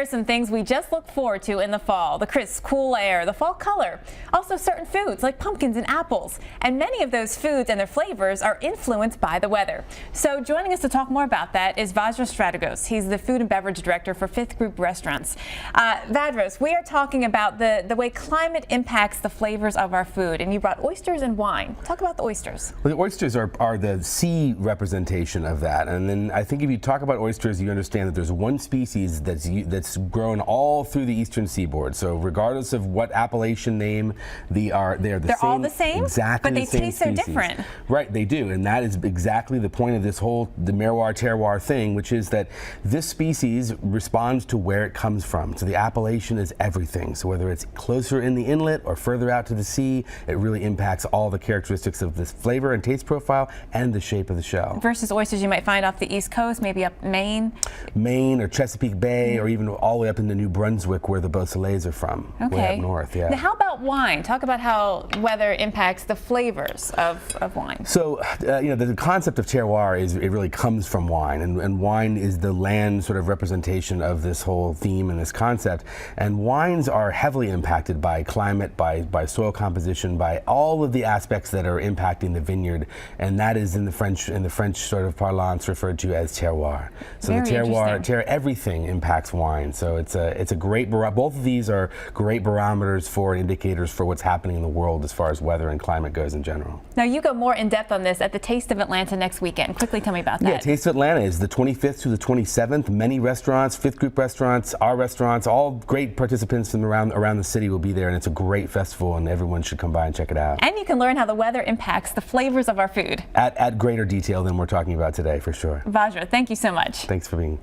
are some things we just look forward to in the fall. The crisp, cool air, the fall color. Also certain foods like pumpkins and apples. And many of those foods and their flavors are influenced by the weather. So joining us to talk more about that is Vajra Stratigos. He's the Food and Beverage Director for Fifth Group Restaurants. Vajra, we are talking about the way climate impacts the flavors of our food. And you brought oysters and wine. Talk about the oysters. Well, the oysters are the sea representation of that. And then I think if you talk about oysters, you understand that there's one species that's grown all through the eastern seaboard. So regardless of what appellation name they're all the same, exactly, but they taste so different. Right, they do, and that is exactly the point of this whole the terroir thing, which is that this species responds to where it comes from. So the appellation is everything. So whether it's closer in the inlet or further out to the sea, it really impacts all the characteristics of this flavor and taste profile and the shape of the shell. Versus oysters you might find off the East Coast, maybe up Maine or Chesapeake Bay, or even all the way up into New Brunswick, where the Beausoleils are from. Okay. Way up north, yeah. Now, how about wine? Talk about how weather impacts the flavors of wine. So, the concept of terroir it really comes from wine, and wine is the land sort of representation of this whole theme and this concept. And wines are heavily impacted by climate, by soil composition, by all of the aspects that are impacting the vineyard, and that is in the French sort of parlance referred to as terroir. So Very the terroir, everything impacts wine. So it's a great both of these are great barometers for indicators for what's happening in the world as far as weather and climate goes in general. Now you go more in depth on this at the Taste of Atlanta next weekend. Quickly tell me about that. Yeah, Taste of Atlanta is the 25th through the 27th. Many restaurants, Fifth Group restaurants, our restaurants, all great participants from around the city will be there, and it's a great festival, and everyone should come by and check it out. And you can learn how the weather impacts the flavors of our food. At greater detail than we're talking about today, for sure. Vajra, thank you so much. Thanks for being